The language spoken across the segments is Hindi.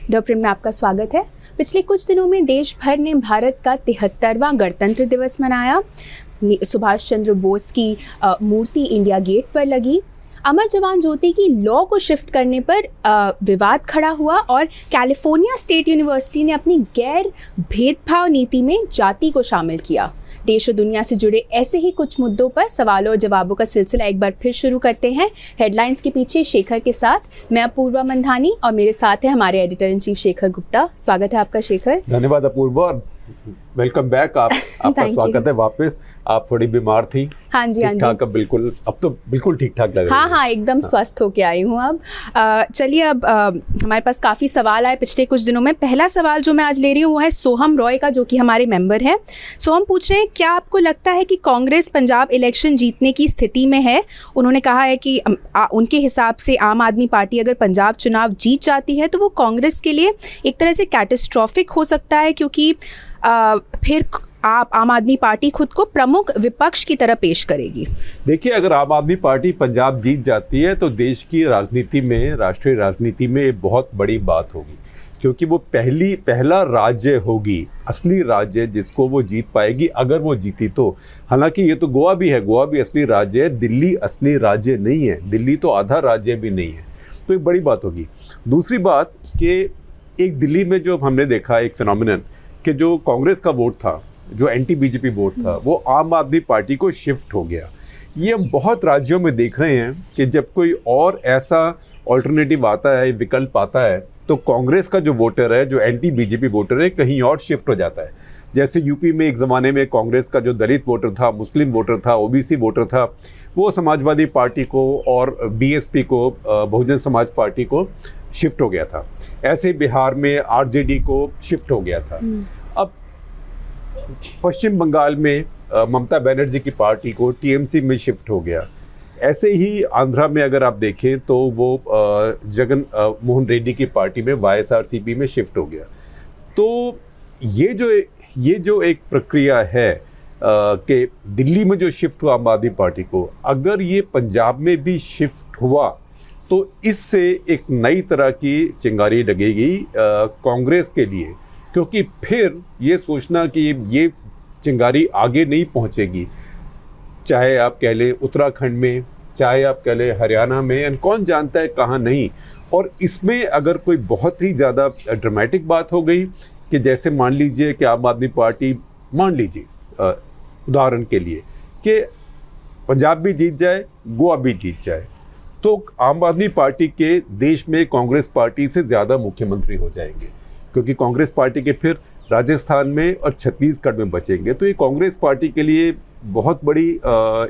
द प्रिम में आपका स्वागत है। पिछले कुछ दिनों में देश भर ने भारत का 73वां गणतंत्र दिवस मनाया। सुभाष चंद्र बोस की मूर्ति इंडिया गेट पर लगी। अमर जवान ज्योति की लॉ को शिफ्ट करने पर विवाद खड़ा हुआ और कैलिफोर्निया स्टेट यूनिवर्सिटी ने अपनी गैर भेदभाव नीति में जाति को शामिल किया। देश और दुनिया से जुड़े ऐसे ही कुछ मुद्दों पर सवालों और जवाबों का सिलसिला एक बार फिर शुरू करते हैं। हेडलाइंस के पीछे शेखर के साथ मैं अपूर्वा मंधानी और मेरे साथ है हमारे editor in chief Shekhar Gupta. स्वागत है आपका शेखर। धन्यवाद अपूर्वा, वेलकम बैक। आपका स्वागत है वापस। आप थोड़ी बीमार थी। हाँ जी, हाँ जी। बिल्कुल, अब तो बिल्कुल ठीक ठाक लग रही है। हाँ, एकदम स्वस्थ होके आई हूँ अब। चलिए अब हमारे पास काफ़ी सवाल आए पिछले कुछ दिनों में। पहला सवाल जो मैं आज ले रही हूँ वो है सोहम रॉय का, जो कि हमारे मेंबर है। सोहम पूछ रहे हैं, क्या आपको लगता है कि कांग्रेस पंजाब इलेक्शन जीतने की स्थिति में है? उन्होंने कहा है कि उनके हिसाब से आम आदमी पार्टी अगर पंजाब चुनाव जीत जाती है तो वो कांग्रेस के लिए एक तरह से कैटास्ट्रॉफिक हो सकता है, क्योंकि फिर आम आदमी पार्टी खुद को प्रमुख विपक्ष की तरह पेश करेगी। देखिए, अगर आम आदमी पार्टी पंजाब जीत जाती है तो देश की राजनीति में, राष्ट्रीय राजनीति में बहुत बड़ी बात होगी, क्योंकि वो पहला राज्य होगी, असली राज्य जिसको वो जीत पाएगी अगर वो जीती तो। हालांकि ये तो गोवा भी है, गोवा भी असली राज्य है, दिल्ली असली राज्य नहीं है, दिल्ली तो आधा राज्य भी नहीं है, तो एक बड़ी बात होगी। दूसरी बात कि एक दिल्ली में जो हमने देखा एक फिनोमिनन कि जो कांग्रेस का वोट था, जो एंटी बीजेपी वोट था, वो आम आदमी पार्टी को शिफ्ट हो गया। ये हम बहुत राज्यों में देख रहे हैं कि जब कोई और ऐसा ऑल्टरनेटिव आता है, विकल्प आता है, तो कांग्रेस का जो वोटर है, जो एंटी बीजेपी वोटर है, कहीं और शिफ्ट हो जाता है। जैसे यूपी में एक ज़माने में कांग्रेस का जो दलित वोटर था, मुस्लिम वोटर था, ओबीसी वोटर था, वो समाजवादी पार्टी को और बीएसपी को, बहुजन समाज पार्टी को शिफ्ट हो गया था। ऐसे बिहार में आरजेडी को शिफ्ट हो गया था। अब पश्चिम बंगाल में ममता बनर्जी की पार्टी को टीएमसी में शिफ्ट हो गया। ऐसे ही आंध्रा में अगर आप देखें तो वो जगन मोहन रेड्डी की पार्टी में वाईएसआरसीपी में शिफ्ट हो गया। तो ये जो एक प्रक्रिया है कि दिल्ली में जो शिफ्ट हुआ आम आदमी पार्टी को, अगर ये पंजाब में भी शिफ्ट हुआ तो इससे एक नई तरह की चिंगारी लगेगी कांग्रेस के लिए, क्योंकि फिर ये सोचना कि ये चिंगारी आगे नहीं पहुंचेगी, चाहे आप कह लें उत्तराखंड में, चाहे आप कह लें हरियाणा में, एंड कौन जानता है कहाँ नहीं। और इसमें अगर कोई बहुत ही ज़्यादा ड्रामेटिक बात हो गई कि जैसे मान लीजिए कि आम आदमी पार्टी, मान लीजिए उदाहरण के लिए कि पंजाब भी जीत जाए, गोवा भी जीत जाए, तो आम आदमी पार्टी के देश में कांग्रेस पार्टी से ज़्यादा मुख्यमंत्री हो जाएंगे, क्योंकि कांग्रेस पार्टी के फिर राजस्थान में और छत्तीसगढ़ में बचेंगे। तो ये कांग्रेस पार्टी के लिए बहुत बड़ी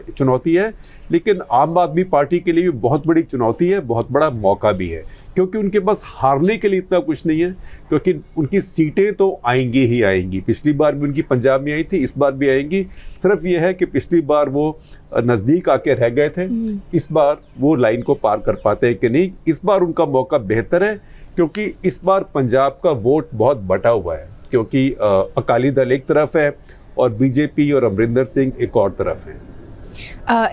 चुनौती है, लेकिन आम आदमी पार्टी के लिए भी बहुत बड़ी चुनौती है, बहुत बड़ा मौका भी है, क्योंकि उनके पास हारने के लिए इतना कुछ नहीं है, क्योंकि उनकी सीटें तो आएंगी ही आएंगी। पिछली बार भी उनकी पंजाब में आई थी, इस बार भी आएंगी। सिर्फ ये है कि पिछली बार वो नज़दीक आके रह गए थे, इस बार वो लाइन को पार कर पाते हैं कि नहीं। इस बार उनका मौका बेहतर है, क्योंकि इस बार पंजाब का वोट बहुत बटा हुआ है, क्योंकि अकाली दल एक तरफ है और बीजेपी और अमरिंदर सिंह एक और तरफ है।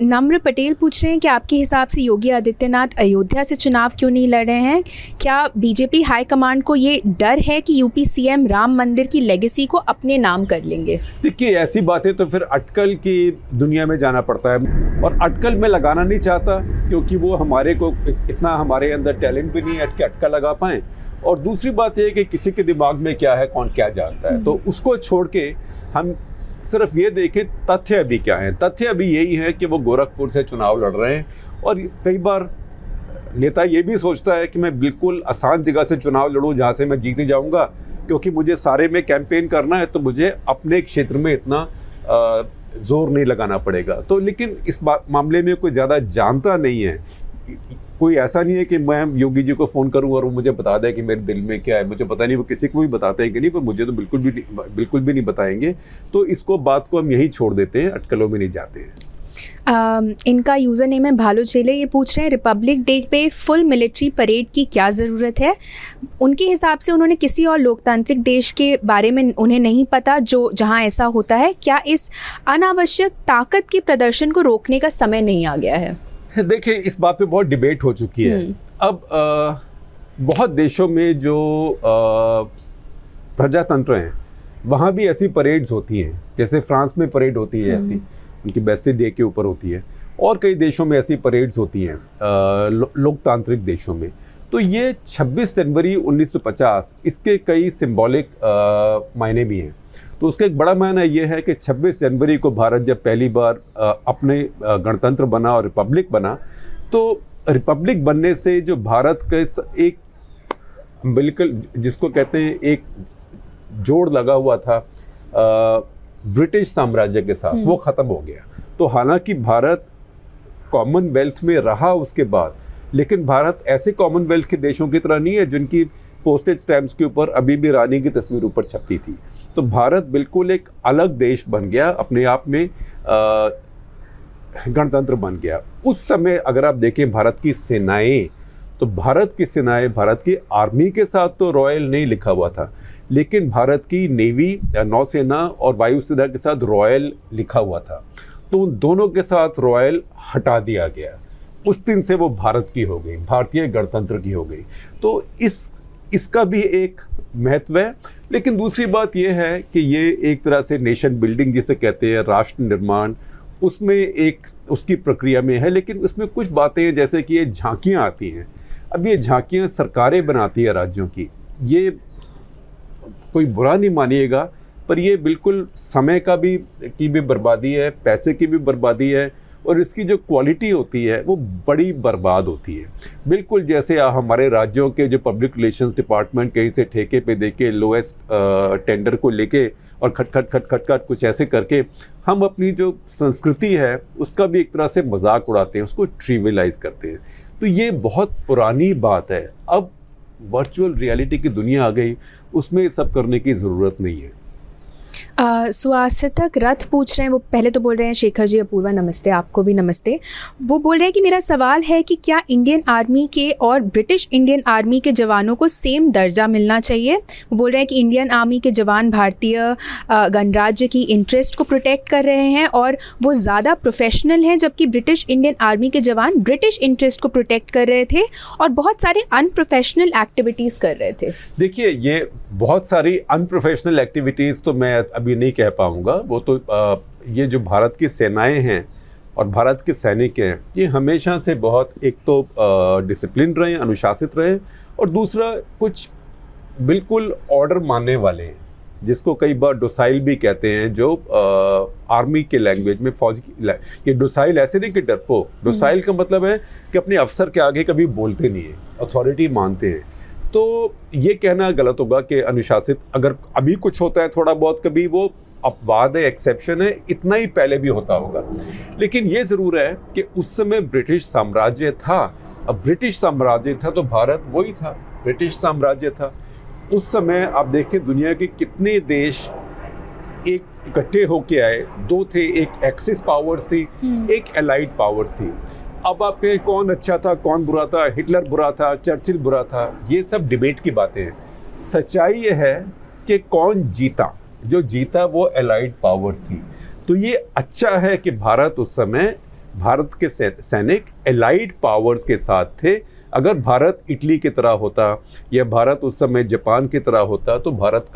नम्र पटेल पूछ रहे हैं कि आपके हिसाब से योगी आदित्यनाथ अयोध्या से चुनाव क्यों नहीं लड़ रहे हैं? क्या बीजेपी हाईकमांड को ये डर है कि यूपी सीएम राम मंदिर की लेगेसी को अपने नाम कर लेंगे? देखिए, ऐसी बातें तो फिर अटकल की दुनिया में जाना पड़ता है, और अटकल में लगाना नहीं चाहता, क्योंकि वो हमारे को इतना, हमारे अंदर टैलेंट भी नहीं है कि अटकल लगा पाएँ। और दूसरी बात यह है कि किसी के दिमाग में क्या है, कौन क्या जानता है, तो उसको छोड़ के हम सिर्फ ये देखें तथ्य अभी क्या है। तथ्य अभी यही है कि वो गोरखपुर से चुनाव लड़ रहे हैं, और कई बार नेता ये भी सोचता है कि मैं बिल्कुल आसान जगह से चुनाव लड़ूं जहाँ से मैं जीत ही जाऊँगा, क्योंकि मुझे सारे में कैंपेन करना है, तो मुझे अपने क्षेत्र में इतना जोर नहीं लगाना पड़ेगा। तो लेकिन इस मामले में कोई ज़्यादा जानता नहीं है। कोई ऐसा नहीं है कि मैं योगी जी को फ़ोन करूं और वो मुझे बता दे कि मेरे दिल में क्या है। मुझे पता नहीं वो किसी को भी बताते हैं कि नहीं, पर मुझे तो बिल्कुल भी नहीं बताएंगे। तो इसको बात को हम यही छोड़ देते हैं, अटकलों में नहीं जाते हैं। इनका यूज़र नेम है भालू चेले। ये पूछ रहे हैं रिपब्लिक डे पे फुल मिलिट्री परेड की क्या ज़रूरत है? उनके हिसाब से उन्होंने किसी और लोकतांत्रिक देश के बारे में उन्हें नहीं पता जो जहां ऐसा होता है। क्या इस अनावश्यक ताकत के प्रदर्शन को रोकने का समय नहीं आ गया है? देखिए, इस बात पे बहुत डिबेट हो चुकी है। अब बहुत देशों में जो प्रजातंत्र हैं वहाँ भी ऐसी परेड्स होती हैं, जैसे फ्रांस में परेड होती है ऐसी, उनकी बेस्टिल डे के ऊपर होती है, और कई देशों में ऐसी परेड्स होती हैं लोकतांत्रिक देशों में। तो ये 26 जनवरी 1950 इसके कई सिंबॉलिक मायने भी हैं। तो उसका एक बड़ा मायना ये है कि 26 जनवरी को भारत जब पहली बार अपने गणतंत्र बना और रिपब्लिक बना, तो रिपब्लिक बनने से जो भारत के एक बिल्कुल जिसको कहते हैं एक जोड़ लगा हुआ था ब्रिटिश साम्राज्य के साथ, वो ख़त्म हो गया। तो हालांकि भारत कॉमनवेल्थ में रहा उसके बाद, लेकिन भारत ऐसे कॉमनवेल्थ के देशों की तरह नहीं है जिनकी पोस्टेज स्टैम्प्स के ऊपर अभी भी रानी की तस्वीर ऊपर छपती थी। तो भारत बिल्कुल एक अलग देश बन गया, अपने आप में गणतंत्र बन गया। उस समय अगर आप देखें भारत की सेनाएं, तो भारत की सेनाएं, भारत की आर्मी के साथ तो रॉयल नहीं लिखा हुआ था, लेकिन भारत की नेवी या नौसेना और वायुसेना के साथ रॉयल लिखा हुआ था। तो उन दोनों के साथ रॉयल हटा दिया गया। उस दिन से वो भारत की हो गई, भारतीय गणतंत्र की हो गई। तो इसका भी एक महत्व है। लेकिन दूसरी बात यह है कि ये एक तरह से नेशन बिल्डिंग जिसे कहते हैं, राष्ट्र निर्माण, उसमें एक उसकी प्रक्रिया में है। लेकिन उसमें कुछ बातें हैं, जैसे कि ये झांकियाँ आती हैं। अब ये झांकियाँ सरकारें बनाती है राज्यों की, ये कोई बुरा नहीं मानिएगा, पर ये बिल्कुल समय की भी बर्बादी है, पैसे की भी बर्बादी है, और इसकी जो क्वालिटी होती है वो बड़ी बर्बाद होती है। बिल्कुल जैसे हमारे राज्यों के जो पब्लिक रिलेशंस डिपार्टमेंट कहीं से ठेके पे देके लोएस्ट टेंडर को लेके और खट कुछ ऐसे करके हम अपनी जो संस्कृति है उसका भी एक तरह से मजाक उड़ाते हैं, उसको ट्रिवियलाइज करते हैं। तो ये बहुत पुरानी बात है। अब वर्चुअल रियलिटी की दुनिया आ गई, उसमें ये सब करने की ज़रूरत नहीं है। सुआसितक रथ पूछ रहे हैं, वो पहले तो बोल रहे हैं शेखर जी अपूर्वा नमस्ते, आपको भी नमस्ते। वो बोल रहे हैं कि मेरा सवाल है कि क्या इंडियन आर्मी के और ब्रिटिश इंडियन आर्मी के जवानों को सेम दर्जा मिलना चाहिए। वो बोल रहे हैं कि इंडियन आर्मी के जवान भारतीय गणराज्य की इंटरेस्ट को प्रोटेक्ट कर रहे हैं और वो ज़्यादा प्रोफेशनल हैं, जबकि ब्रिटिश इंडियन आर्मी के जवान ब्रिटिश इंटरेस्ट को प्रोटेक्ट कर रहे थे और बहुत सारे अनप्रोफेशनल एक्टिविटीज़ कर रहे थे। देखिए, ये बहुत सारी अनप्रोफेशनल एक्टिविटीज़ तो मैं अभी नहीं कह पाऊंगा। वो तो ये जो भारत की सेनाएं हैं और भारत के सैनिक हैं, ये हमेशा से बहुत एक तो डिसिप्लिन रहे, अनुशासित रहे, और दूसरा कुछ बिल्कुल ऑर्डर मानने वाले हैं, जिसको कई बार डोसाइल भी कहते हैं, जो आर्मी के लैंग्वेज में, फौज की ये डोसाइल ऐसे नहीं कि डरपोक, डोसाइल का मतलब है कि अपने अफसर के आगे कभी बोलते नहीं है, अथॉरिटी मानते हैं। तो ये कहना गलत होगा कि अनुशासित, अगर अभी कुछ होता है थोड़ा बहुत, कभी वो अपवाद है, एक्सेप्शन है, इतना ही पहले भी होता होगा। लेकिन ये ज़रूर है कि उस समय ब्रिटिश साम्राज्य था। अब ब्रिटिश साम्राज्य था तो भारत वही था, ब्रिटिश साम्राज्य था। उस समय आप देखें दुनिया के कितने देश एक इकट्ठे होके आए, दो थे, एक एक्सिस पावर्स थी, एक एलाइड पावर्स थी। अब आप कहें कौन अच्छा था, कौन बुरा था, हिटलर बुरा था, चर्चिल बुरा था, ये सब डिबेट की बातें हैं। सच्चाई ये है कि कौन जीता, जो जीता वो एलाइड पावर थी। तो ये अच्छा है कि भारत उस समय, भारत के सैनिक एलाइड पावर्स के साथ थे। अगर भारत इटली की तरह होता या भारत उस समय जापान की तरह होता तो भारत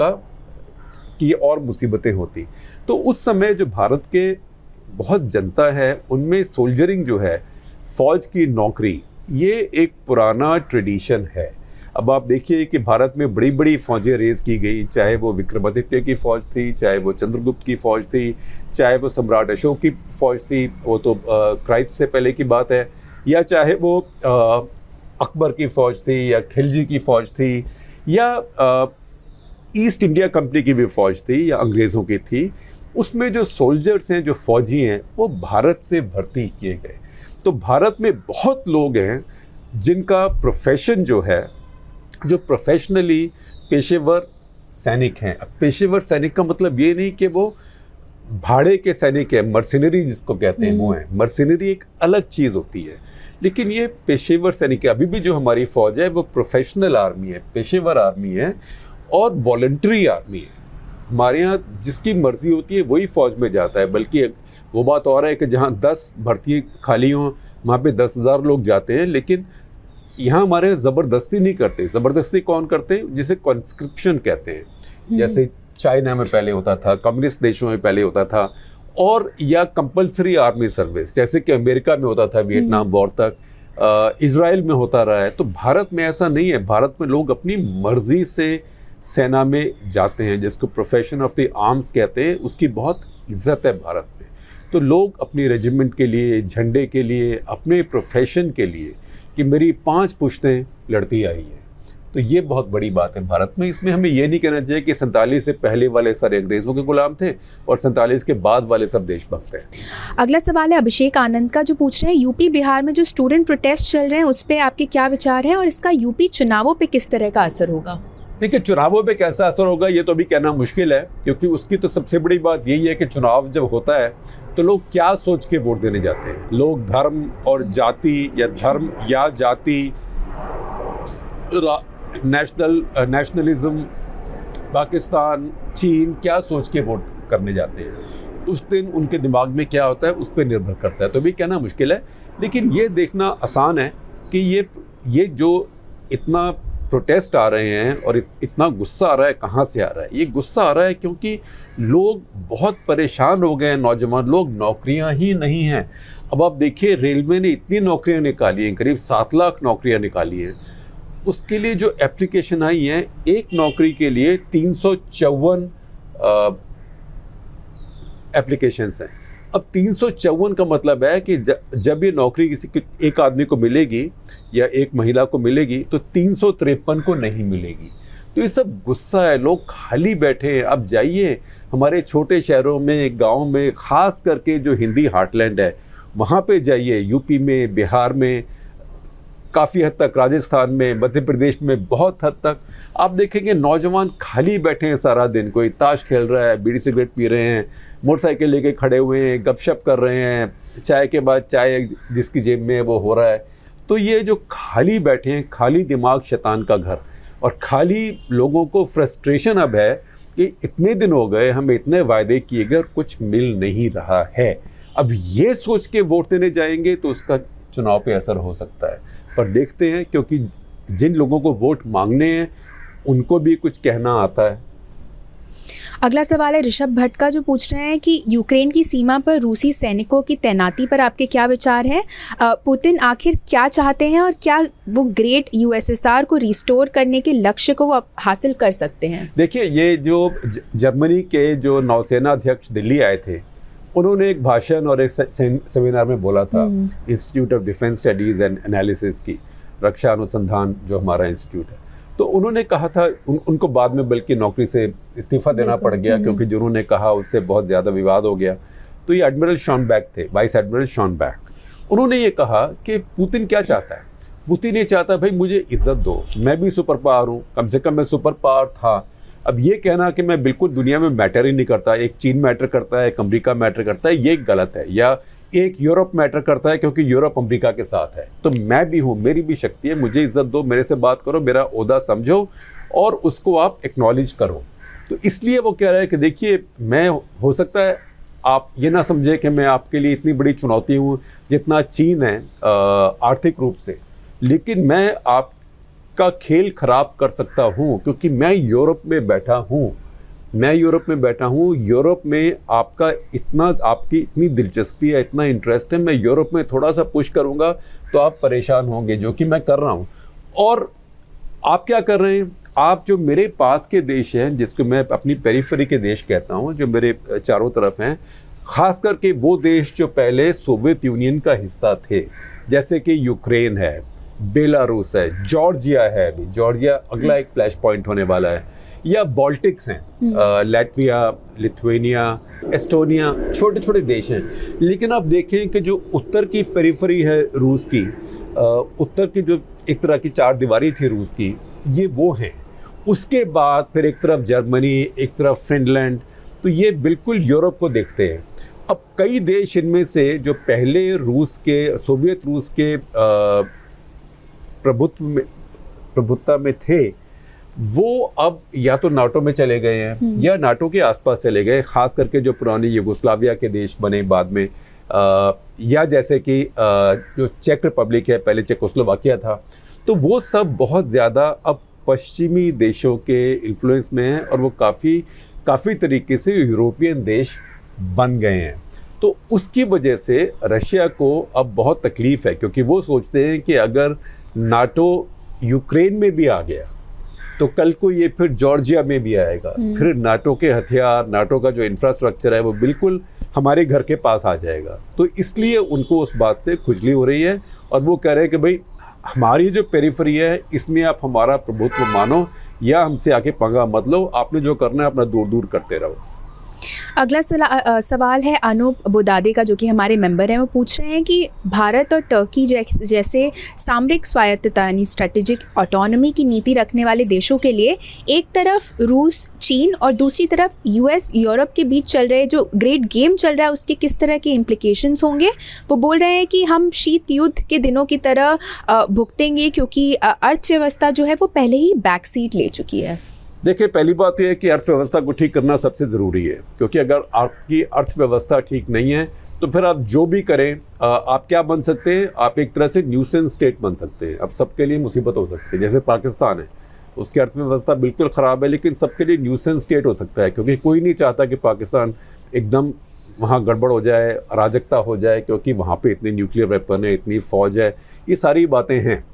की और मुसीबतें होती। तो उस समय जो भारत के बहुत जनता है, उनमें सोल्जरिंग जो है, फौज की नौकरी, ये एक पुराना ट्रेडिशन है। अब आप देखिए कि भारत में बड़ी बड़ी फौजें रेज़ की गई, चाहे वो विक्रमादित्य की फ़ौज थी, चाहे वो चंद्रगुप्त की फ़ौज थी, चाहे वो सम्राट अशोक की फ़ौज थी, वो तो क्राइस्ट से पहले की बात है, या चाहे वो अकबर की फ़ौज थी, या खिलजी की फ़ौज थी, या ईस्ट इंडिया कंपनी की भी फ़ौज थी, या अंग्रेज़ों की थी। उसमें जो सोल्जर्स हैं, जो फ़ौजी हैं, वो भारत से भर्ती किए गए। तो भारत में बहुत लोग हैं जिनका प्रोफेशन जो है, जो प्रोफेशनली पेशेवर सैनिक हैं। पेशेवर सैनिक का मतलब ये नहीं कि वो भाड़े के सैनिक हैं, मर्सिनरी जिसको कहते हैं वो हैं। मर्सिनरी एक अलग चीज़ होती है, लेकिन ये पेशेवर सैनिक है। अभी भी जो हमारी फ़ौज है वो प्रोफेशनल आर्मी है, पेशेवर आर्मी है और वॉलंटरी आर्मी है। हमारे यहाँ जिसकी मर्ज़ी होती है वही फ़ौज में जाता है। बल्कि वो बात और है कि जहाँ 10 भर्ती खाली हों वहाँ पे 10,000 लोग जाते हैं, लेकिन यहाँ हमारे ज़बरदस्ती नहीं करते। ज़बरदस्ती कौन करते हैं? जिसे कॉन्स्क्रिप्शन कहते हैं। जैसे चाइना में पहले होता था, कम्युनिस्ट देशों में पहले होता था, और या कंपलसरी आर्मी सर्विस जैसे कि अमेरिका में होता था वियतनाम वॉर तक, इजराइल में होता रहा है। तो भारत में ऐसा नहीं है। भारत में लोग अपनी मर्जी से सेना में जाते हैं, जिसको प्रोफेशन ऑफ द आर्म्स कहते हैं। उसकी बहुत इज्जत है भारत में। तो लोग अपनी रेजिमेंट के लिए, झंडे के लिए, अपने प्रोफेशन के लिए, कि मेरी 5 पुश्तें लड़ती आई हैं, तो ये बहुत बड़ी बात है भारत में। इसमें हमें ये नहीं कहना चाहिए कि 47 से पहले वाले सारे अंग्रेज़ों के गुलाम थे और 47 के बाद वाले सब देशभक्त हैं। अगला सवाल है अभिषेक आनंद का, जो पूछ रहे हैं यूपी बिहार में जो स्टूडेंट प्रोटेस्ट चल रहे हैं उस पर आपके क्या विचार हैं और इसका यूपी चुनावों पे किस तरह का असर होगा? देखिए, चुनावों पे कैसा असर होगा ये तो अभी कहना मुश्किल है, क्योंकि उसकी तो सबसे बड़ी बात यही है कि चुनाव जब होता है तो लोग क्या सोच के वोट देने जाते हैं। लोग धर्म और जाति, या धर्म या जाति, नेशनलिज्म, पाकिस्तान, चीन, क्या सोच के वोट करने जाते हैं। उस दिन उनके दिमाग में क्या होता है उस पर निर्भर करता है। तो भी कहना मुश्किल है, लेकिन ये देखना आसान है कि ये जो इतना प्रोटेस्ट आ रहे हैं और इतना गुस्सा आ रहा है, कहाँ से आ रहा है? ये गुस्सा आ रहा है क्योंकि लोग बहुत परेशान हो गए हैं। नौजवान लोग, नौकरियां ही नहीं हैं। अब आप देखिए, रेलवे ने इतनी नौकरियां निकाली हैं, करीब 7 लाख नौकरियां निकाली हैं। उसके लिए जो एप्लीकेशन आई हैं, एक नौकरी के लिए 354 एप्लीकेशंस हैं। अब 354 का मतलब है कि जब ये नौकरी किसी एक आदमी को मिलेगी या एक महिला को मिलेगी तो 353 को नहीं मिलेगी। तो ये सब गुस्सा है, लोग खाली बैठे हैं। अब जाइए हमारे छोटे शहरों में, गांव में, ख़ास करके जो हिंदी हार्टलैंड है वहाँ पे जाइए, यूपी में, बिहार में, काफ़ी हद तक राजस्थान में, मध्य प्रदेश में बहुत हद तक आप देखेंगे नौजवान खाली बैठे हैं सारा दिन। कोई ताश खेल रहा है, बीड़ी सिगरेट पी रहे हैं, मोटरसाइकिल लेके खड़े हुए हैं, गपशप कर रहे हैं, चाय के बाद चाय जिसकी जेब में है वो हो रहा है। तो ये जो खाली बैठे हैं, खाली दिमाग शैतान का घर, और खाली लोगों को फ्रस्ट्रेशन अब है कि इतने दिन हो गए, हमें इतने वायदे किए गए और कुछ मिल नहीं रहा है। अब ये सोच के वोट देने जाएंगे तो उसका चुनाव पे असर हो सकता है। पर देखते हैं, क्योंकि जिन लोगों को वोट मांगने हैं उनको भी कुछ कहना आता है। अगला सवाल है ऋषभ भट्ट का, जो पूछ रहे हैं कि यूक्रेन की सीमा पर रूसी सैनिकों की तैनाती पर आपके क्या विचार हैं? पुतिन आखिर क्या चाहते हैं और क्या वो ग्रेट यूएसएसआर को रिस्टोर करने के लक्ष्य को वो हासिल कर सकते हैं? देखिए, ये जो जर्मनी के जो नौसेना अध्यक्ष दिल्ली आए थे, उन्होंने एक भाषण और एक सेमिनार में बोला था, institute of defence studies and analysis की, रक्षा अनुसंधान जो हमारा इंस्टीट्यूट है। तो उन्होंने कहा था, उनको बाद में बल्कि नौकरी से इस्तीफा देना पड़ गया, क्योंकि जो उन्होंने कहा उससे बहुत ज़्यादा विवाद हो गया। तो ये एडमिरल शॉनबैक थे, वाइस एडमिरल शॉनबैक। उन्होंने ये कहा कि पुतिन क्या चाहता है। पुतिन ये चाहता है, भाई मुझे इज्जत दो, मैं भी सुपर पावर हूँ, कम से कम मैं सुपर पावर था। अब ये कहना कि मैं बिल्कुल दुनिया में मैटर ही नहीं करता, एक चीन मैटर करता है, एक अमेरिका मैटर करता है, ये गलत है। या एक यूरोप मैटर करता है क्योंकि यूरोप अमेरिका के साथ है। तो मैं भी हूँ, मेरी भी शक्ति है, मुझे इज्जत दो, मेरे से बात करो, मेरा ओहदा समझो और उसको आप एक्नॉलेज करो। तो इसलिए वो कह रहा है कि देखिए, मैं, हो सकता है आप ये ना समझे कि मैं आपके लिए इतनी बड़ी चुनौती हूँ जितना चीन है आर्थिक रूप से, लेकिन मैं आपका खेल खराब कर सकता हूँ क्योंकि मैं यूरोप में बैठा हूँ। यूरोप में आपकी इतनी दिलचस्पी है, इतना इंटरेस्ट है, मैं यूरोप में थोड़ा सा पुश करूँगा तो आप परेशान होंगे, जो कि मैं कर रहा हूँ। और आप क्या कर रहे हैं? आप जो मेरे पास के देश हैं, जिसको मैं अपनी पेरिफेरी के देश कहता हूँ, जो मेरे चारों तरफ हैं, ख़ास करके वो देश जो पहले सोवियत यूनियन का हिस्सा थे, जैसे कि यूक्रेन है, बेलारूस है, जॉर्जिया है, अभी जॉर्जिया अगला एक फ्लैश पॉइंट होने वाला है, या बाल्टिक्स हैं, लैटविया, लिथुआनिया, एस्टोनिया, छोटे छोटे देश हैं। लेकिन आप देखें कि जो उत्तर की पेरिफेरी है रूस की, उत्तर की जो एक तरह की चार दीवारी थी रूस की, ये वो हैं। उसके बाद फिर एक तरफ जर्मनी, एक तरफ फिनलैंड, तो ये बिल्कुल यूरोप को देखते हैं। अब कई देश इनमें से जो पहले सोवियत रूस के प्रभुत्ता में थे, वो अब या तो नाटो में चले गए हैं या नाटो के आसपास चले गए, खास करके जो पुरानी यूगोस्लाविया के देश बने बाद में, या जैसे कि जो चेक रिपब्लिक है, पहले चेकोस्लोवाकिया था। तो वो सब बहुत ज़्यादा अब पश्चिमी देशों के इन्फ्लुएंस में है और वो काफ़ी तरीके से यूरोपियन देश बन गए हैं। तो उसकी वजह से रशिया को अब बहुत तकलीफ़ है, क्योंकि वो सोचते हैं कि अगर नाटो यूक्रेन में भी आ गया तो कल को ये फिर जॉर्जिया में भी आएगा, फिर नाटो के हथियार, नाटो का जो इंफ्रास्ट्रक्चर है वो बिल्कुल हमारे घर के पास आ जाएगा। तो इसलिए उनको उस बात से खुजली हो रही है और वो कह रहे हैं कि भाई हमारी जो पेरिफेरी है इसमें आप हमारा प्रभुत्व मानो या हमसे आके पंगा मत लो, आपने जो करना है अपना दूर दूर करते रहो। अगला सवाल है अनूप बुदादे का, जो कि हमारे मेंबर हैं। वो पूछ रहे हैं कि भारत और टर्की जैसे सामरिक स्वायत्तता यानी स्ट्रेटेजिक ऑटोनॉमी की नीति रखने वाले देशों के लिए एक तरफ रूस, चीन और दूसरी तरफ यूएस, यूरोप के बीच चल रहे जो ग्रेट गेम चल रहा है उसके किस तरह के इम्प्लिकेशंस होंगे। वो बोल रहे हैं कि हम शीत युद्ध के दिनों की तरह भुगतेंगे, क्योंकि अर्थव्यवस्था जो है वो पहले ही बैक सीट ले चुकी है। देखिए, पहली बात तो यह है कि अर्थव्यवस्था को ठीक करना सबसे ज़रूरी है, क्योंकि अगर आपकी अर्थव्यवस्था ठीक नहीं है तो फिर आप जो भी करें, आप क्या बन सकते हैं, आप एक तरह से न्यूसेंस स्टेट बन सकते हैं। अब सबके लिए मुसीबत हो सकती है। जैसे पाकिस्तान है, उसकी अर्थव्यवस्था बिल्कुल ख़राब है, लेकिन सबके लिए न्यूसेंस स्टेट हो सकता है, क्योंकि कोई नहीं चाहता कि पाकिस्तान एकदम वहाँ गड़बड़ हो जाए, अराजकता हो जाए, क्योंकि वहाँ पे इतने न्यूक्लियर वेपन है, इतनी फ़ौज है, ये सारी बातें हैं।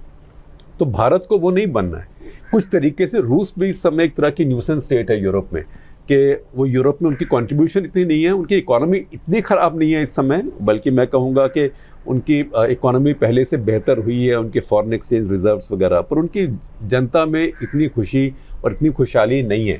तो भारत को वो नहीं बनना है। कुछ तरीके से रूस भी इस समय एक तरह की न्यूसेंस स्टेट है यूरोप में, कि वो यूरोप में उनकी कंट्रीब्यूशन इतनी नहीं है, उनकी इकोनॉमी इतनी ख़राब नहीं है इस समय, बल्कि मैं कहूँगा कि उनकी इकोनॉमी पहले से बेहतर हुई है, उनके फॉरेन एक्सचेंज रिजर्व्स वगैरह, पर उनकी जनता में इतनी खुशी और इतनी खुशहाली नहीं है।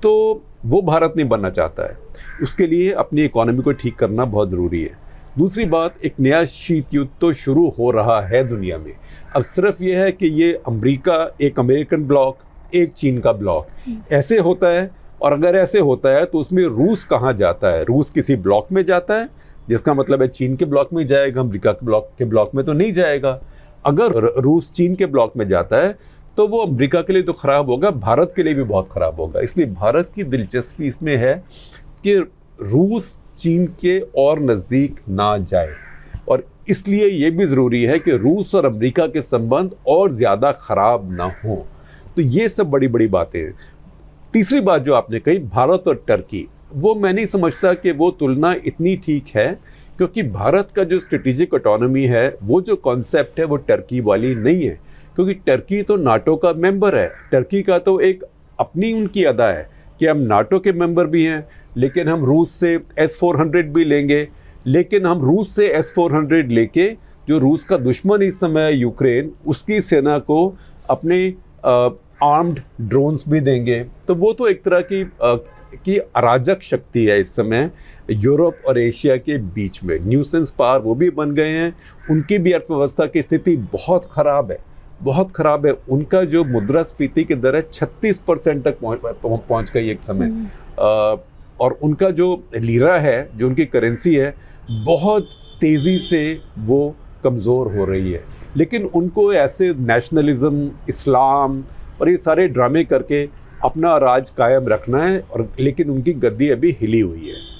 तो वो भारत नहीं बनना चाहता है। उसके लिए अपनी इकोनॉमी को ठीक करना बहुत ज़रूरी है। दूसरी बात, एक नया शीत युद्ध तो शुरू हो रहा है दुनिया में। अब सिर्फ ये है कि ये अमेरिका, एक अमेरिकन ब्लॉक, एक चीन का ब्लॉक, ऐसे होता है। और अगर ऐसे होता है तो उसमें रूस कहाँ जाता है? रूस किसी ब्लॉक में जाता है, जिसका मतलब है चीन के ब्लॉक में जाएगा, अमेरिका के ब्लॉक में तो नहीं जाएगा। अगर रूस चीन के ब्लॉक में जाता है तो वो अमेरिका के लिए तो ख़राब होगा, भारत के लिए भी बहुत ख़राब होगा। इसलिए भारत की दिलचस्पी इसमें है कि रूस चीन के और नज़दीक ना जाए, और इसलिए ये भी ज़रूरी है कि रूस और अमेरिका के संबंध और ज़्यादा ख़राब ना हो। तो ये सब बड़ी बड़ी बातें हैं। तीसरी बात जो आपने कही, भारत और टर्की, वो मैं नहीं समझता कि वो तुलना इतनी ठीक है, क्योंकि भारत का जो स्ट्रेटेजिक ऑटोनॉमी है, वो जो कॉन्सेप्ट है वो टर्की वाली नहीं है, क्योंकि टर्की तो नाटो का मेंबर है। टर्की का तो एक अपनी उनकी अदा है कि हम नाटो के मेंबर भी हैं, लेकिन हम रूस से S-400 भी लेंगे, लेकिन हम रूस से S-400 लेके जो रूस का दुश्मन इस समय यूक्रेन, उसकी सेना को अपने आर्म्ड ड्रोन्स भी देंगे। तो वो तो एक तरह की अराजक शक्ति है इस समय यूरोप और एशिया के बीच में। न्यूसेंस पावर वो भी बन गए हैं। उनकी भी अर्थव्यवस्था की स्थिति बहुत ख़राब है, बहुत ख़राब है। उनका जो मुद्रास्फीति की दर है 36% तक पहुँच गई एक समय। और उनका जो लीरा है, जो उनकी करेंसी है, बहुत तेज़ी से वो कमज़ोर हो रही है। लेकिन उनको ऐसे नेशनलिज्म, इस्लाम और ये सारे ड्रामे करके अपना राज कायम रखना है, और लेकिन उनकी गद्दी अभी हिली हुई है।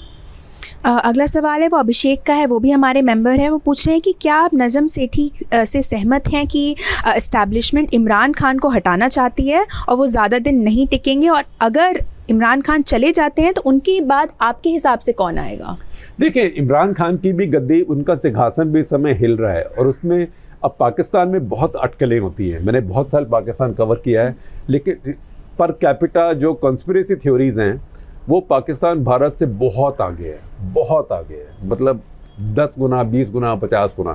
अगला सवाल है वो अभिषेक का है, वो भी हमारे मेंबर है। वो पूछ रहे हैं कि क्या आप नज़म सेठी से सहमत हैं कि एस्टैब्लिशमेंट इमरान खान को हटाना चाहती है और वो ज़्यादा दिन नहीं टिकेंगे, और अगर इमरान खान चले जाते हैं तो उनके बाद आपके हिसाब से कौन आएगा? देखिए, इमरान खान की भी गद्दी, उनका सिंहासन भी इस समय हिल रहा है, और उसमें अब पाकिस्तान में बहुत अटकलें होती हैं। मैंने बहुत साल पाकिस्तान कवर किया है, लेकिन पर कैपिटा जो कॉन्स्पिरेसी थ्योरीज हैं वो पाकिस्तान भारत से बहुत आगे है, बहुत आगे है। मतलब 10 गुना, 20 गुना, 50 गुना।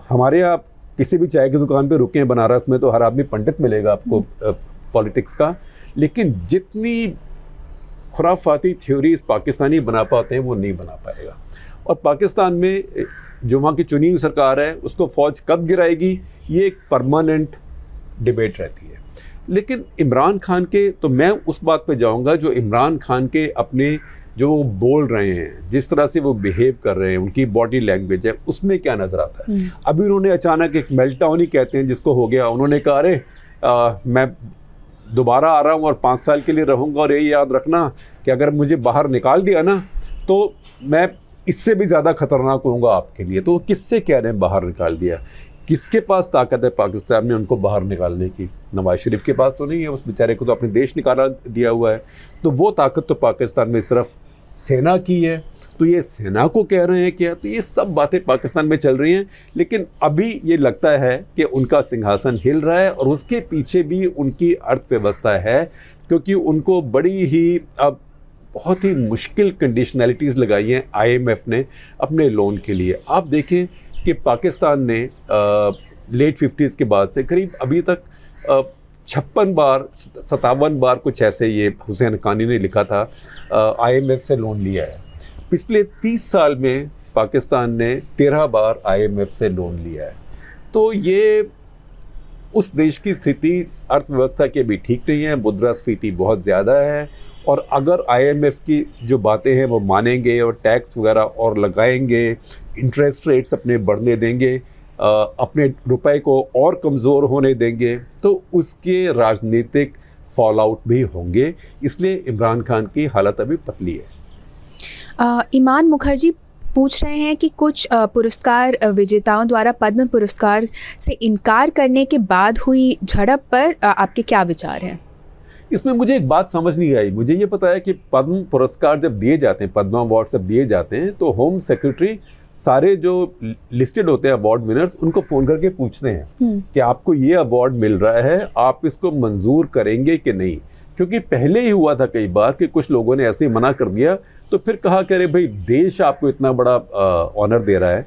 हमारे यहाँ किसी भी चाय की दुकान पे रुके हैं बनारस में तो हर आदमी पंडित मिलेगा आपको पॉलिटिक्स का, लेकिन जितनी खुराफाती थ्योरीज पाकिस्तानी बना पाते हैं वो नहीं बना पाएगा। और पाकिस्तान में जो वहाँ की चुनी हुई सरकार है उसको फ़ौज कब गिराएगी, ये एक परमानेंट डिबेट रहती है। लेकिन इमरान खान के, तो मैं उस बात पे जाऊंगा जो इमरान खान के अपने जो वो बोल रहे हैं, जिस तरह से वो बिहेव कर रहे हैं, उनकी बॉडी लैंग्वेज है, उसमें क्या नज़र आता है। अभी उन्होंने अचानक एक मेल्टडाउन ही कहते हैं जिसको हो गया। उन्होंने कहा अरे मैं दोबारा आ रहा हूँ और 5 साल के लिए रहूँगा, और ये याद रखना कि अगर मुझे बाहर निकाल दिया ना तो मैं इससे भी ज़्यादा खतरनाक होऊंगा आपके लिए। तो वो किससे कह रहे हैं बाहर निकाल दिया? किसके पास ताकत है पाकिस्तान में उनको बाहर निकालने की? नवाज शरीफ के पास तो नहीं है, उस बेचारे को तो अपने देश निकाला दिया हुआ है। तो वो ताकत तो पाकिस्तान में सिर्फ सेना की है। तो ये सेना को कह रहे हैं क्या? तो ये सब बातें पाकिस्तान में चल रही हैं। लेकिन अभी ये लगता है कि उनका सिंहासन हिल रहा है और उसके पीछे भी उनकी अर्थव्यवस्था है, क्योंकि उनको बड़ी ही अब बहुत ही मुश्किल कंडीशनैलिटीज़ लगाई हैं IMF ने अपने लोन के लिए। आप देखें कि पाकिस्तान ने लेट 50s के बाद से करीब अभी तक 56 बार 57 बार कुछ ऐसे, ये हुसैन हक्कानी ने लिखा था, IMF से लोन लिया है। पिछले 30 साल में पाकिस्तान ने 13 बार IMF से लोन लिया है। तो ये उस देश की स्थिति अर्थव्यवस्था की अभी ठीक नहीं है, मुद्रास्फीति बहुत ज़्यादा है। और अगर IMF की जो बातें हैं वो मानेंगे और टैक्स वगैरह और लगाएंगे, इंटरेस्ट रेट्स अपने बढ़ने देंगे, अपने रुपए को और कमज़ोर होने देंगे, तो उसके राजनीतिक फॉल आउट भी होंगे। इसलिए इमरान खान की हालत अभी पतली है। ईमान मुखर्जी पूछ रहे हैं कि कुछ पुरस्कार विजेताओं द्वारा पद्म पुरस्कार से इनकार करने के बाद हुई झड़प पर आपके क्या विचार हैं? इसमें मुझे एक बात समझ नहीं आई। मुझे ये पता है कि पद्म पुरस्कार जब दिए जाते हैं, पद्म अवार्ड जब दिए जाते हैं, तो होम सेक्रेटरी सारे जो लिस्टेड होते हैं अवार्ड विनर्स, उनको फ़ोन करके पूछते हैं कि आपको ये अवार्ड मिल रहा है, आप इसको मंजूर करेंगे कि नहीं। क्योंकि पहले ही हुआ था कई बार कि कुछ लोगों ने ऐसे ही मना कर दिया, तो फिर कहा कि अरे भाई, देश आपको इतना बड़ा ऑनर दे रहा है,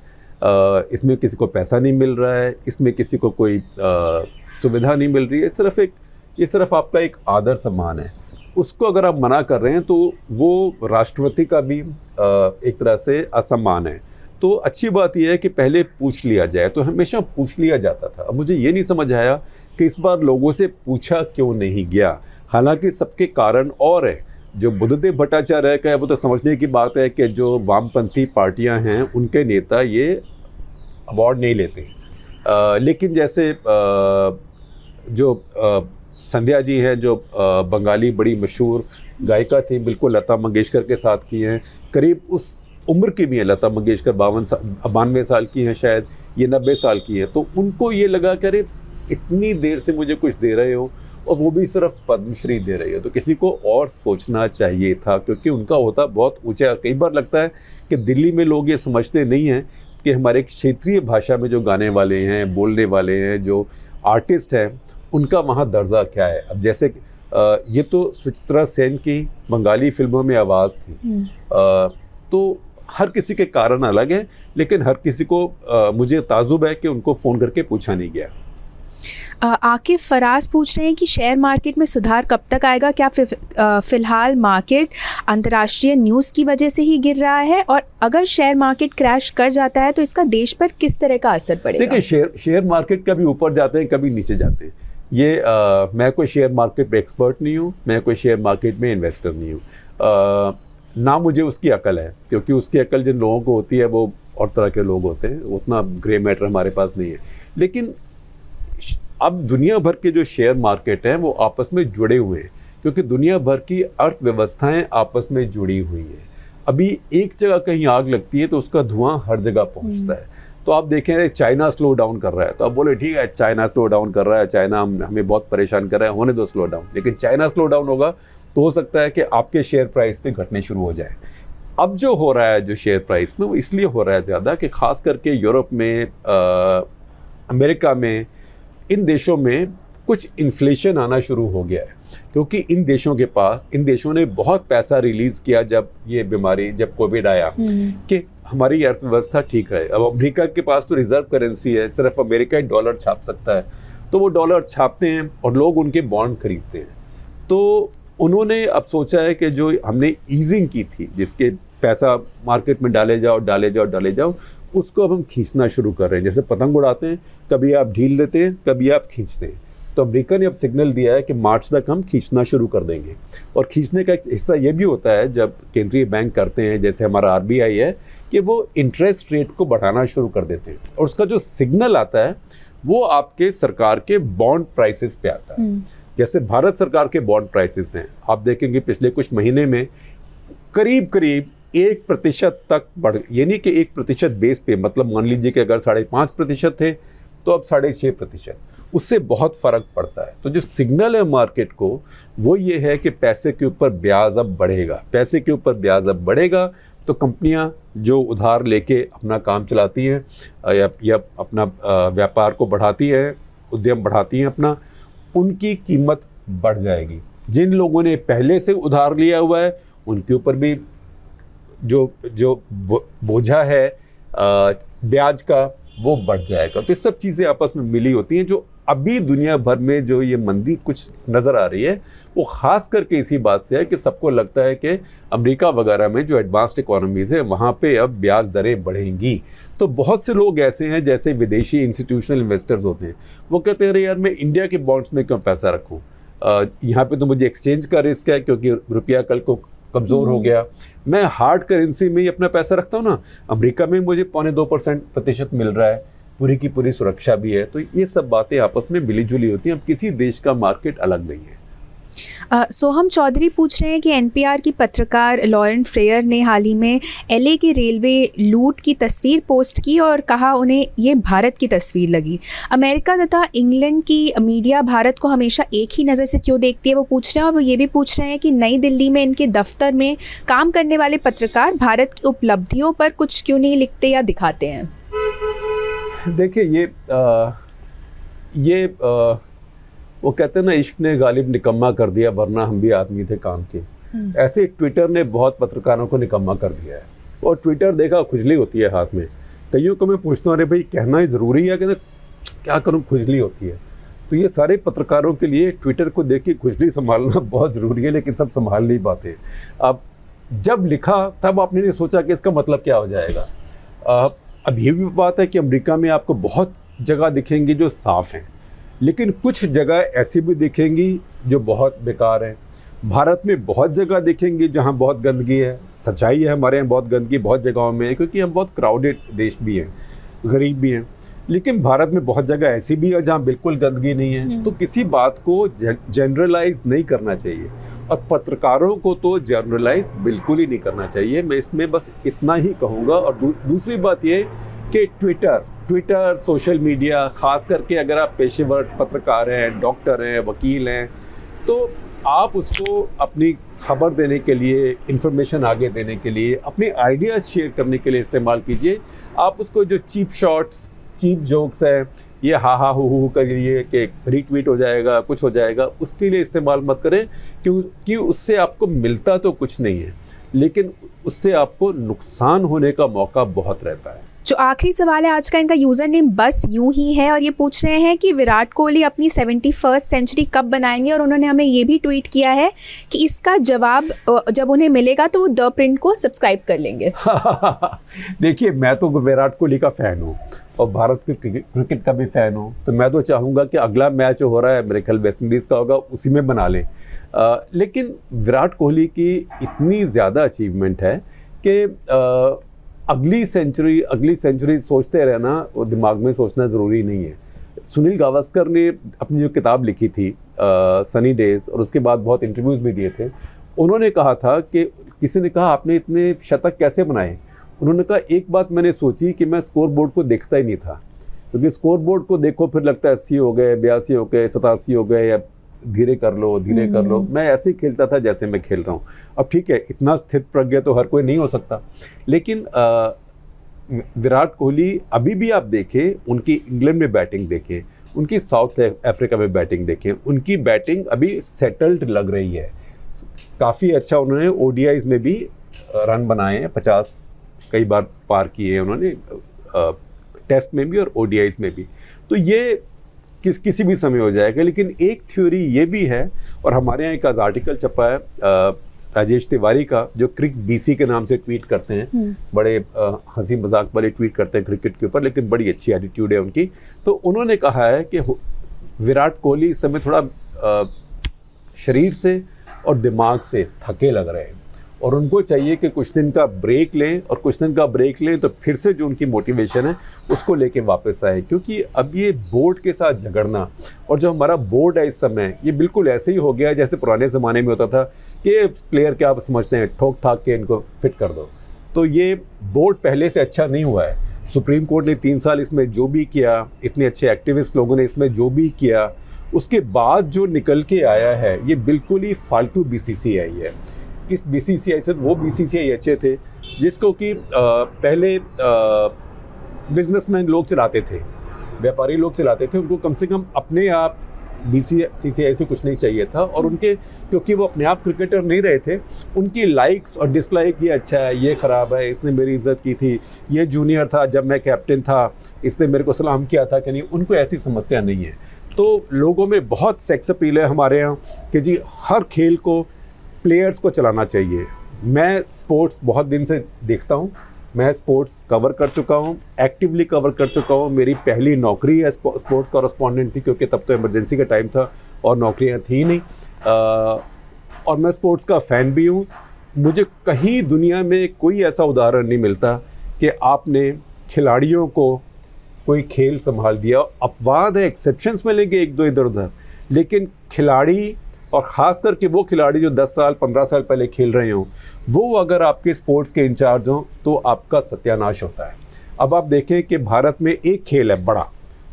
इसमें किसी को पैसा नहीं मिल रहा है, इसमें किसी को कोई सुविधा नहीं मिल रही है, ये सिर्फ आपका एक आदर सम्मान है। उसको अगर आप मना कर रहे हैं तो वो राष्ट्रपति का भी एक तरह से असम्मान है। तो अच्छी बात यह है कि पहले पूछ लिया जाए, तो हमेशा पूछ लिया जाता था। अब मुझे ये नहीं समझ आया कि इस बार लोगों से पूछा क्यों नहीं गया। हालांकि सबके कारण और है। जो बुद्धदेव भट्टाचार्य का है वो तो समझने की बात है कि जो वामपंथी पार्टियां हैं उनके नेता ये अवार्ड नहीं लेते। लेकिन जैसे जो संध्या जी हैं, जो बंगाली बड़ी मशहूर गायिका थी, बिल्कुल लता मंगेशकर के साथ की हैं, करीब उस उम्र की भी हैं। लता मंगेशकर 92 साल की हैं शायद, ये 90 साल की है। तो उनको ये लगा कि अरे इतनी देर से मुझे कुछ दे रहे हो और वो भी सिर्फ पद्मश्री दे रही हो, तो किसी को और सोचना चाहिए था, क्योंकि उनका होता बहुत ऊंचा। कई बार लगता है कि दिल्ली में लोग ये समझते नहीं हैं कि हमारे क्षेत्रीय भाषा में जो गाने वाले हैं, बोलने वाले हैं, जो आर्टिस्ट हैं, उनका वहाँ दर्जा क्या है। अब जैसे ये तो सुचित्रा सेन की बंगाली फिल्मों में आवाज़ थी, तो हर किसी के कारण अलग हैं, लेकिन हर किसी को मुझे ताजुब है कि उनको फ़ोन करके पूछा नहीं गया। आकिफ फराज पूछ रहे हैं कि शेयर मार्केट में सुधार कब तक आएगा? क्या फ़िलहाल मार्केट अंतर्राष्ट्रीय न्यूज़ की वजह से ही गिर रहा है, और अगर शेयर मार्केट क्रैश कर जाता है तो इसका देश पर किस तरह का असर पड़ेगा? देखिए, शेयर मार्केट कभी ऊपर जाते हैं, कभी नीचे जाते हैं। ये मैं कोई शेयर मार्केट में एक्सपर्ट नहीं हूँ, मैं कोई शेयर मार्केट में इन्वेस्टर नहीं हूँ, ना मुझे उसकी अकल है, क्योंकि उसकी अकल जिन लोगों को होती है वो और तरह के लोग होते हैं, उतना ग्रे मैटर हमारे पास नहीं है। लेकिन अब दुनिया भर के जो शेयर मार्केट हैं वो आपस में जुड़े हुए हैं, क्योंकि दुनिया भर की अर्थव्यवस्थाएं आपस में जुड़ी हुई हैं। अभी एक जगह कहीं आग लगती है तो उसका धुआं हर जगह पहुंचता है। तो आप देखें, चाइना स्लो डाउन कर रहा है, तो आप बोले ठीक है, चाइना स्लो डाउन कर रहा है, चाइना हमें बहुत परेशान कर रहा है, होने दो स्लो डाउन। लेकिन चाइना स्लो डाउन होगा तो हो सकता है कि आपके शेयर प्राइस पे घटने शुरू हो जाए। अब जो हो रहा है जो शेयर प्राइस में, वो इसलिए हो रहा है ज़्यादा कि ख़ास करके यूरोप में, अमेरिका में, इन देशों में कुछ इन्फ्लेशन आना शुरू हो गया है, क्योंकि इन देशों ने बहुत पैसा रिलीज़ किया जब ये बीमारी, जब कोविड आया, कि हमारी अर्थव्यवस्था ठीक रहे। अब अमेरिका के पास तो रिजर्व करेंसी है, सिर्फ अमेरिका ही डॉलर छाप सकता है, तो वो डॉलर छापते हैं और लोग उनके बॉन्ड खरीदते हैं। तो उन्होंने अब सोचा है कि जो हमने ईजिंग की थी, जिसके पैसा मार्केट में डाले जाओ, उसको अब हम खींचना शुरू कर रहे हैं। जैसे पतंग उड़ाते हैं, कभी आप ढील देते हैं, कभी आप खींचते हैं। तो अमेरिका ने अब सिग्नल दिया है कि मार्च तक हम खींचना शुरू कर देंगे। और खींचने का एक हिस्सा ये भी होता है जब केंद्रीय बैंक करते हैं, जैसे हमारा RBI है, कि वो इंटरेस्ट रेट को बढ़ाना शुरू कर देते हैं, और उसका जो सिग्नल आता है वो आपके सरकार के बॉन्ड प्राइसेस पे आता है। जैसे भारत सरकार के बॉन्ड प्राइसेस हैं, आप देखेंगे पिछले कुछ महीने में करीब 1% तक बढ़, यानी कि 1% बेस पे, मतलब मान लीजिए कि अगर 5.5% थे तो अब 6.5%। उससे बहुत फ़र्क पड़ता है। तो जो सिग्नल है मार्केट को वो ये है कि पैसे के ऊपर ब्याज अब बढ़ेगा, पैसे के ऊपर ब्याज अब बढ़ेगा, तो कंपनियां जो उधार लेके अपना काम चलाती हैं या अपना व्यापार को बढ़ाती हैं, उद्यम बढ़ाती हैं अपना, उनकी कीमत बढ़ जाएगी। जिन लोगों ने पहले से उधार लिया हुआ है उनके ऊपर भी जो बोझा है ब्याज का वो बढ़ जाएगा। तो ये सब चीज़ें आपस में मिली होती हैं। जो अभी दुनिया भर में जो ये मंदी कुछ नज़र आ रही है वो ख़ास करके इसी बात से है कि सबको लगता है कि अमेरिका वगैरह में जो एडवांस्ड इकोनॉमीज़ है वहाँ पे अब ब्याज दरें बढ़ेंगी। तो बहुत से लोग ऐसे हैं जैसे विदेशी इंस्टीट्यूशनल इन्वेस्टर्स होते हैं, वो कहते हैं अरे यार मैं इंडिया के बॉन्ड्स में क्यों पैसा रखूँ, यहाँ पे तो मुझे एक्सचेंज का रिस्क है क्योंकि रुपया कल को कमज़ोर हो गया, मैं हार्ड करेंसी में ही अपना पैसा रखता हूँ ना, अमेरिका में मुझे 0.2% मिल रहा है, पूरी की पूरी सुरक्षा भी है। तो ये सब बातें आपस में मिली जुली होती हैं। अब किसी देश का मार्केट अलग नहीं है। सोहम चौधरी पूछ रहे हैं कि एनपीआर की पत्रकार लॉरेन फ्रेयर ने हाल ही में एलए के रेलवे लूट की तस्वीर पोस्ट की और कहा उन्हें ये भारत की तस्वीर लगी। अमेरिका तथा इंग्लैंड की मीडिया भारत को हमेशा एक ही नज़र से क्यों देखती है, वो पूछ रहे हैं। और वो ये भी पूछ रहे हैं कि नई दिल्ली में इनके दफ्तर में काम करने वाले पत्रकार भारत की उपलब्धियों पर कुछ क्यों नहीं लिखते या दिखाते हैं। देखिए ये वो कहते हैं ना, इश्क ने गालिब निकम्मा कर दिया वरना हम भी आदमी थे काम के। ऐसे ट्विटर ने बहुत पत्रकारों को निकम्मा कर दिया है। और ट्विटर देखा खुजली होती है हाथ में, कईयों को मैं पूछता हूँ अरे भाई कहना ही ज़रूरी है कि ना, क्या करूँ खुजली होती है। तो ये सारे पत्रकारों के लिए ट्विटर को देख के खुजली संभालना बहुत ज़रूरी है, लेकिन सब संभाल नहीं पाते। अब जब लिखा तब आपने नहीं सोचा कि इसका मतलब क्या हो जाएगा। अब ये भी बात है कि अमेरिका में आपको बहुत जगह दिखेंगी जो साफ़ हैं, लेकिन कुछ जगह ऐसी भी दिखेंगी जो बहुत बेकार हैं। भारत में बहुत जगह दिखेंगी जहाँ बहुत गंदगी है। सच्चाई है हमारे यहाँ बहुत गंदगी बहुत जगहों में है, क्योंकि हम बहुत क्राउडेड देश भी हैं, गरीब भी हैं। लेकिन भारत में बहुत जगह ऐसी भी है जहाँ बिल्कुल गंदगी नहीं है। तो किसी बात को जनरलाइज नहीं करना चाहिए, और पत्रकारों को तो जनरलाइज बिल्कुल ही नहीं करना चाहिए। मैं इसमें बस इतना ही कहूँगा। और दूसरी बात ये कि ट्विटर सोशल मीडिया, ख़ास करके अगर आप पेशेवर पत्रकार हैं, डॉक्टर हैं, वकील हैं, तो आप उसको अपनी खबर देने के लिए, इन्फॉर्मेशन आगे देने के लिए, अपने आइडियाज़ शेयर करने के लिए इस्तेमाल कीजिए। आप उसको जो चीप शॉट्स, चीप जोक्स हैं, ये हा हा हु करिए कि रीट्वीट हो जाएगा, कुछ हो जाएगा, उसके लिए इस्तेमाल मत करें, क्योंकि उससे आपको मिलता तो कुछ नहीं है, लेकिन उससे आपको नुकसान होने का मौका बहुत रहता है। जो आखिरी सवाल है आज का, इनका यूज़र नेम बस यूं ही है और ये पूछ रहे हैं कि विराट कोहली अपनी 71वीं सेंचुरी कब बनाएंगे, और उन्होंने हमें ये भी ट्वीट किया है कि इसका जवाब जब उन्हें मिलेगा तो वो द प्रिंट को सब्सक्राइब कर लेंगे। देखिए, मैं तो विराट कोहली का फ़ैन हूँ और भारत के क्रिकेट का भी फ़ैन हूँ, तो मैं तो चाहूँगा कि अगला मैच जो हो रहा है मेरे ख्याल वेस्ट इंडीज़ का होगा, उसी में बना लें। लेकिन विराट कोहली की इतनी ज़्यादा अचीवमेंट है कि अगली सेंचुरी सोचते रहना और दिमाग में सोचना ज़रूरी नहीं है। सुनील गावस्कर ने अपनी जो किताब लिखी थी सनी डेज, और उसके बाद बहुत इंटरव्यूज़ भी दिए थे, उन्होंने कहा था कि किसी ने कहा आपने इतने शतक कैसे बनाए। उन्होंने कहा एक बात मैंने सोची कि मैं स्कोर बोर्ड को देखता ही नहीं था, क्योंकि स्कोर बोर्ड को देखो फिर लगता है 80 हो गए, 82 हो गए, 87 हो गए, या धीरे कर लो। मैं ऐसे ही खेलता था जैसे मैं खेल रहा हूँ। अब ठीक है, इतना स्थित प्रज्ञ तो हर कोई नहीं हो सकता, लेकिन विराट कोहली अभी भी आप देखें, उनकी इंग्लैंड में बैटिंग देखें, उनकी साउथ अफ्रीका में बैटिंग देखें, उनकी बैटिंग अभी सेटल्ड लग रही है। काफ़ी अच्छा उन्होंने ओडीआईज में भी रन बनाए हैं, 50 कई बार पार किए हैं उन्होंने, टेस्ट में भी और ओडीआईज में भी। तो ये किसी भी समय हो जाएगा। लेकिन एक थ्योरी ये भी है, और हमारे यहाँ एक आर्टिकल छपा है राजेश तिवारी का, जो क्रिक बीसी के नाम से ट्वीट करते हैं, बड़े हंसी मजाक वाले ट्वीट करते हैं क्रिकेट के ऊपर, लेकिन बड़ी अच्छी एटीट्यूड है उनकी। तो उन्होंने कहा है कि विराट कोहली इस समय थोड़ा शरीर से और दिमाग से थके लग रहे हैं, और उनको चाहिए कि कुछ दिन का ब्रेक लें, और कुछ दिन का ब्रेक लें तो फिर से जो उनकी मोटिवेशन है उसको लेके वापस आए। क्योंकि अब ये बोर्ड के साथ झगड़ना, और जो हमारा बोर्ड है इस समय, ये बिल्कुल ऐसे ही हो गया है जैसे पुराने ज़माने में होता था कि प्लेयर क्या आप समझते हैं, ठोक ठाक के इनको फिट कर दो। तो ये बोर्ड पहले से अच्छा नहीं हुआ है। सुप्रीम कोर्ट ने 3 साल इसमें जो भी किया, इतने अच्छे एक्टिविस्ट लोगों ने इसमें जो भी किया, उसके बाद जो निकल के आया है ये बिल्कुल ही फालतू बीसीसीआई है। इस बीसीसीआई से वो बीसीसीआई अच्छे थे जिसको कि पहले बिजनेसमैन लोग चलाते थे, व्यापारी लोग चलाते थे, उनको कम से कम अपने आप बीसीसीआई से कुछ नहीं चाहिए था। और उनके, क्योंकि वो अपने आप क्रिकेटर नहीं रहे थे, उनकी लाइक्स और डिसलाइक, ये अच्छा है, ये ख़राब है, इसने मेरी इज्जत की थी, ये जूनियर था जब मैं कैप्टन था, इसने मेरे को सलाम किया था कि नहीं, उनको ऐसी समस्या नहीं है। तो लोगों में बहुत सेक्स अपील है हमारे यहाँ कि जी हर खेल को प्लेयर्स को चलाना चाहिए। मैं स्पोर्ट्स बहुत दिन से देखता हूँ, मैं स्पोर्ट्स कवर कर चुका हूँ, एक्टिवली कवर कर चुका हूँ। मेरी पहली नौकरी है स्पोर्ट्स कॉरेस्पॉन्डेंट थी, क्योंकि तब तो इमरजेंसी का टाइम था और नौकरियाँ थी नहीं। और मैं स्पोर्ट्स का फ़ैन भी हूँ। मुझे कहीं दुनिया में कोई ऐसा उदाहरण नहीं मिलता कि आपने खिलाड़ियों को कोई खेल संभाल दिया। अपवाद है, एक्सेप्शंस मिलेंगे एक दो इधर उधर, लेकिन खिलाड़ी, और ख़ास करके वो खिलाड़ी जो 10 साल 15 साल पहले खेल रहे हों, वो अगर आपके स्पोर्ट्स के इंचार्ज हों तो आपका सत्यानाश होता है। अब आप देखें कि भारत में एक खेल है बड़ा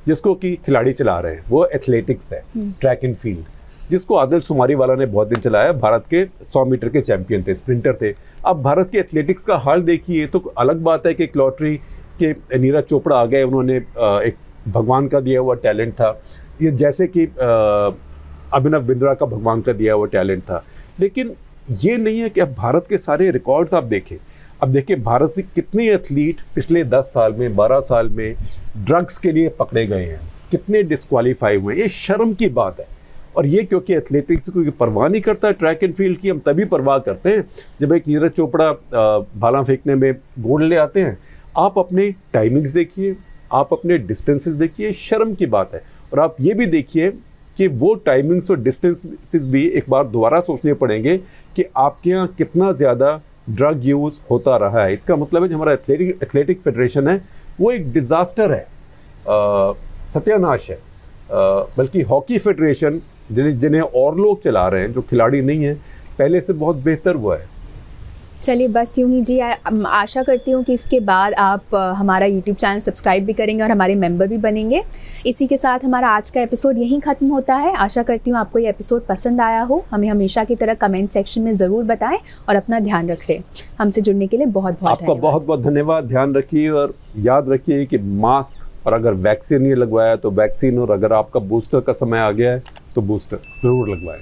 जिसको कि खिलाड़ी चला रहे हैं, वो एथलेटिक्स है, ट्रैक एंड फील्ड, जिसको आदिल सुमारीवाला ने बहुत दिन चलाया। भारत के 100 मीटर के चैंपियन थे, स्प्रिंटर थे। अब भारत के एथलेटिक्स का हाल देखिए, तो अलग बात है कि एक लॉटरी के नीरज चोपड़ा आ गए, उन्होंने एक भगवान का दिया हुआ टैलेंट था, ये जैसे कि अभिनव बिंद्रा का भगवान का दिया हुआ टैलेंट था। लेकिन ये नहीं है कि अब भारत के सारे रिकॉर्ड्स आप देखें। अब देखिए भारत के कितने एथलीट पिछले 10 साल में 12 साल में ड्रग्स के लिए पकड़े गए हैं, कितने डिस्क्वालीफाई हुए हैं। ये शर्म की बात है। और ये क्योंकि एथलेटिक्स को परवाह नहीं करता, ट्रैक एंड फील्ड की हम तभी परवाह करते हैं जब एक नीरज चोपड़ा भाला फेंकने में गोल्ड ले आते हैं। आप अपने टाइमिंग्स देखिए, आप अपने डिस्टेंसेस देखिए, शर्म की बात है। और आप ये भी देखिए कि वो टाइमिंग्स और डिस्टेंसेस भी एक बार दोबारा सोचने पड़ेंगे कि आपके यहाँ कितना ज़्यादा ड्रग यूज़ होता रहा है। इसका मतलब है जो हमारा एथलेटिक फेडरेशन है वो एक डिज़ास्टर है, सत्यानाश है। बल्कि हॉकी फेडरेशन जिन्हें और लोग चला रहे हैं, जो खिलाड़ी नहीं हैं, पहले से बहुत बेहतर हुआ है। चलिए बस यूं ही जी, आशा करती हूँ कि इसके बाद आप हमारा YouTube चैनल सब्सक्राइब भी करेंगे और हमारे मेंबर भी बनेंगे। इसी के साथ हमारा आज का एपिसोड यहीं ख़त्म होता है। आशा करती हूँ आपको ये एपिसोड पसंद आया हो। हमें हमेशा की तरह कमेंट सेक्शन में ज़रूर बताएं और अपना ध्यान रखें। हमसे जुड़ने के लिए बहुत बहुत आपका बहुत बहुत धन्यवाद। ध्यान रखिए और याद रखिए कि मास्क, और अगर वैक्सीन नहीं लगवाया तो वैक्सीन, और अगर आपका बूस्टर का समय आ गया है तो बूस्टर ज़रूर लगवाएं।